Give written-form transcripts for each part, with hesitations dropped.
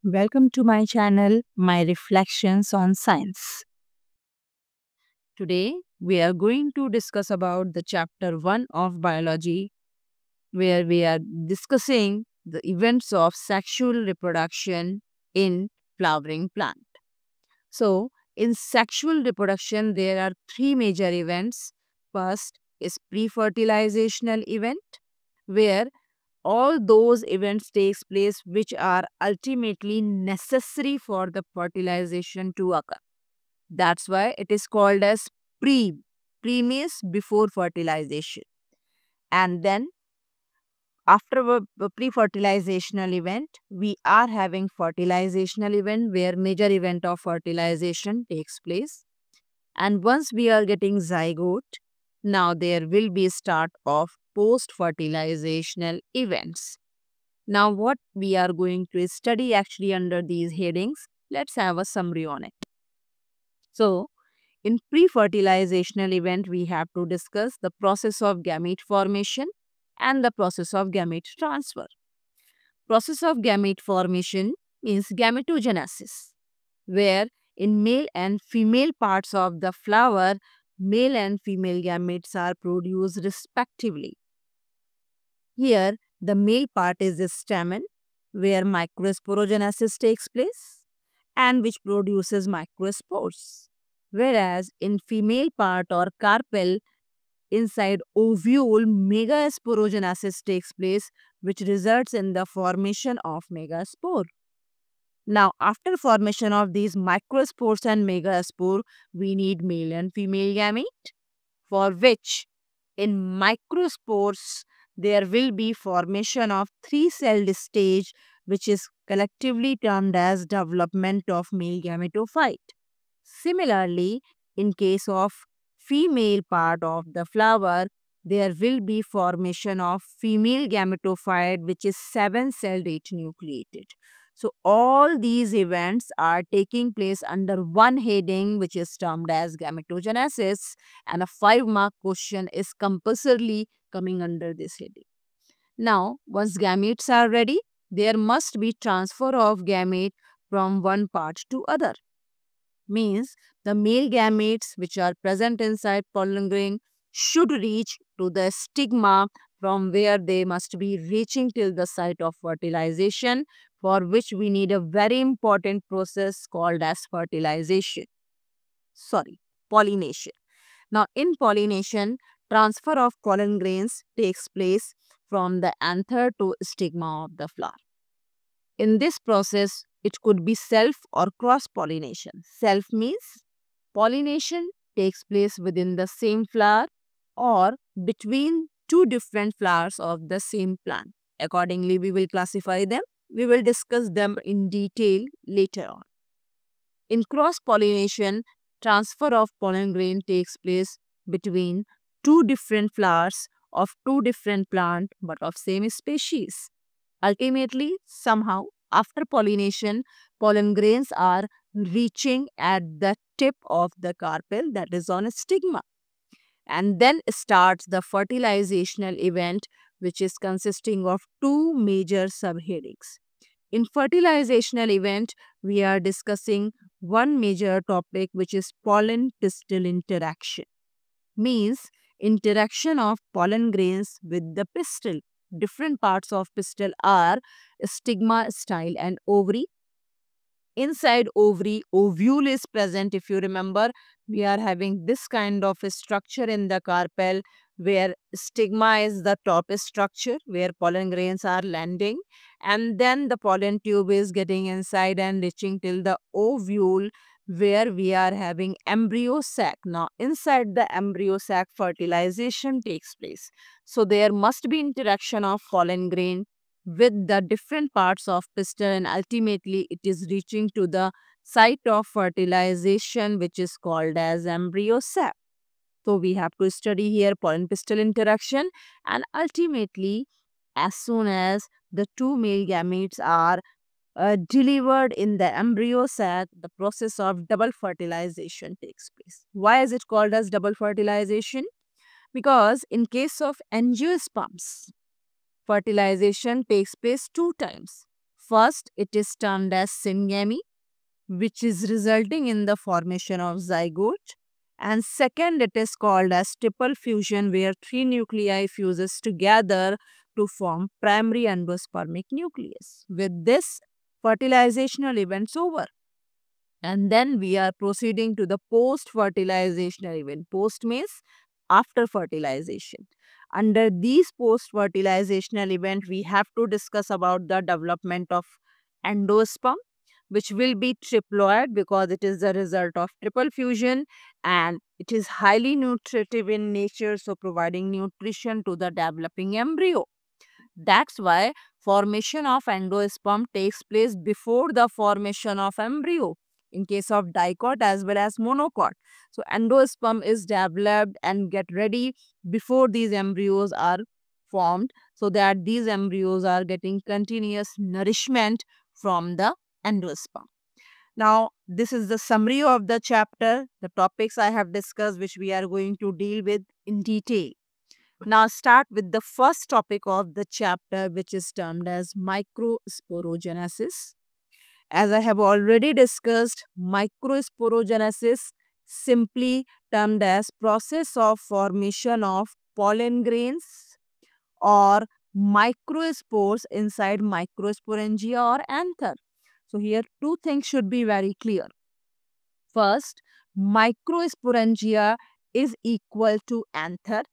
Welcome to my channel, My Reflections on Science. Today, we are going to discuss about the chapter 1 of biology, where we are discussing the events of sexual reproduction in flowering plant. So, in sexual reproduction, there are three major events. First is pre-fertilizational event, where all those events takes place which are ultimately necessary for the fertilization to occur. That's why it is called as pre. Pre means before fertilization. And then after a pre-fertilizational event, we are having fertilizational event where major event of fertilization takes place. And once we are getting zygote, now there will be start of post-fertilizational events. Now, what we are going to study actually under these headings, let's have a summary on it. So, in pre-fertilizational event, we have to discuss the process of gamete formation and the process of gamete transfer. Process of gamete formation means gametogenesis, where in male and female parts of the flower, male and female gametes are produced respectively. Here, the male part is the stamen, where microsporogenesis takes place and which produces microspores. Whereas in female part or carpel, inside ovule, megasporogenesis takes place, which results in the formation of megaspore. Now, after formation of these microspores and megaspore, we need male and female gamete, for which in microspores, there will be formation of three-celled stage, which is collectively termed as development of male gametophyte. Similarly, in case of female part of the flower, there will be formation of female gametophyte, which is seven-celled nucleated. So, all these events are taking place under one heading, which is termed as gametogenesis, and a 5-mark question is compulsorily coming under this heading. Now, once gametes are ready, there must be transfer of gamete from one part to other. Means the male gametes which are present inside pollen grain should reach to the stigma, from where they must be reaching till the site of fertilization, for which we need a very important process called as pollination. Now, in pollination, transfer of pollen grains takes place from the anther to stigma of the flower. In this process, it could be self or cross-pollination. Self means pollination takes place within the same flower or between two different flowers of the same plant. Accordingly, we will classify them. We will discuss them in detail later on. In cross-pollination, transfer of pollen grain takes place between two different flowers of two different plants but of same species. Ultimately, somehow, after pollination, pollen grains are reaching at the tip of the carpel, that is on a stigma. And then starts the fertilizational event, which is consisting of two major subheadings. In fertilizational event, we are discussing one major topic, which is pollen-pistil interaction. Means interaction of pollen grains with the pistil. Different parts of pistil are stigma, style and ovary. Inside ovary, ovule is present. If you remember, we are having this kind of a structure in the carpel, where stigma is the top structure where pollen grains are landing, and then the pollen tube is getting inside and reaching till the ovule, where we are having embryo sac. Now, inside the embryo sac, fertilization takes place. So, there must be interaction of pollen grain with the different parts of pistil, and ultimately it is reaching to the site of fertilization, which is called as embryo sac. So, we have to study here pollen-pistil interaction, and ultimately, as soon as the two male gametes are delivered in the embryo sac, the process of double fertilization takes place. Why is it called as double fertilization? Because in case of angiosperms, fertilization takes place two times. First, it is termed as syngamy, which is resulting in the formation of zygote. And second, it is called as triple fusion, where three nuclei fuses together to form primary endospermic nucleus. With this, fertilizational events over. And then we are proceeding to the post-fertilizational event. Post means after fertilization. Under these post-fertilizational event, we have to discuss about the development of endosperm, which will be triploid because it is the result of triple fusion and it is highly nutritive in nature, so providing nutrition to the developing embryo. That's why formation of endosperm takes place before the formation of embryo in case of dicot as well as monocot. So endosperm is developed and get ready before these embryos are formed, so that these embryos are getting continuous nourishment from the endosperm. Now, this is the summary of the chapter, the topics I have discussed, which we are going to deal with in detail. Now start with the first topic of the chapter, which is termed as microsporogenesis. As I have already discussed, microsporogenesis, simply termed as process of formation of pollen grains or microspores inside microsporangia or anther. So here two things should be very clear. First, microsporangia is equal to anther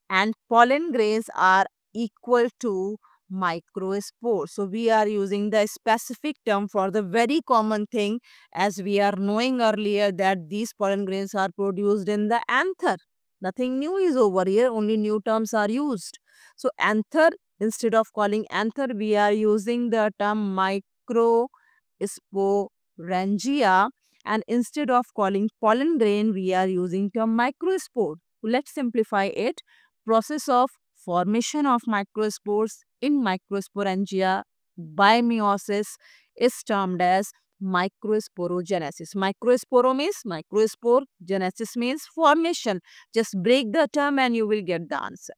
and pollen grains are equal to microspores. So we are using the specific term for the very common thing, as we are knowing earlier that these pollen grains are produced in the anther. Nothing new is over here, only new terms are used. So anther, instead of calling anther, we are using the term microsporangia, and instead of calling pollen grain, we are using term microspore. Let's simplify it. Process of formation of microspores in microsporangia by meiosis is termed as microsporogenesis. Microsporo means microspore, genesis means formation. Just break the term and you will get the answer.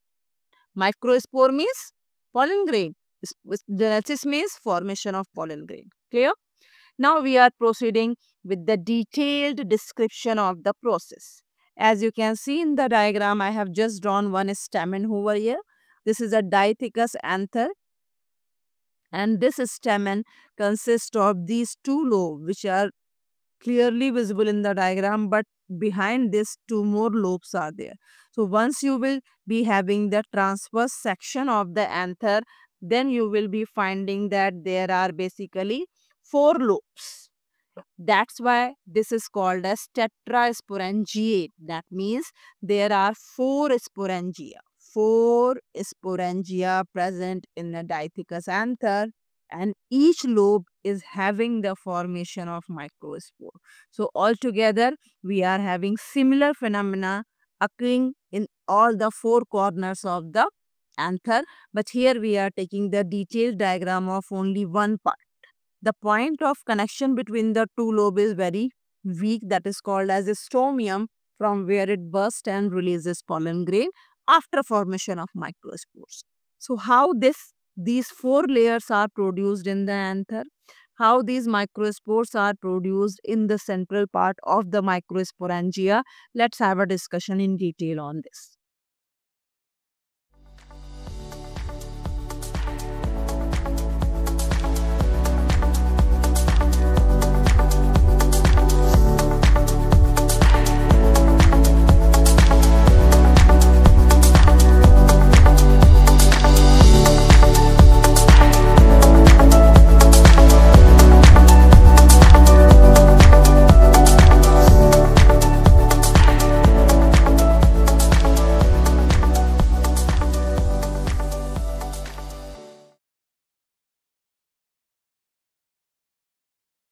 Microspore means pollen grain. Genesis means formation of pollen grain. Clear? Now we are proceeding with the detailed description of the process. As you can see in the diagram, I have just drawn one stamen over here. This is a Dithecus anther, and this stamen consists of these two lobes which are clearly visible in the diagram, but behind this two more lobes are there. So once you will be having the transverse section of the anther, then you will be finding that there are basically four lobes. That's why this is called as tetrasporangiate. That means there are four sporangia. Four sporangia present in the Dithecus anther, and each lobe is having the formation of microspore. So altogether, we are having similar phenomena occurring in all the four corners of the anther, but here we are taking the detailed diagram of only one part. The point of connection between the two lobes is very weak, that is called as a stomium, from where it bursts and releases pollen grain after formation of microspores. So how these four layers are produced in the anther, how these microspores are produced in the central part of the microsporangia, let's have a discussion in detail on this.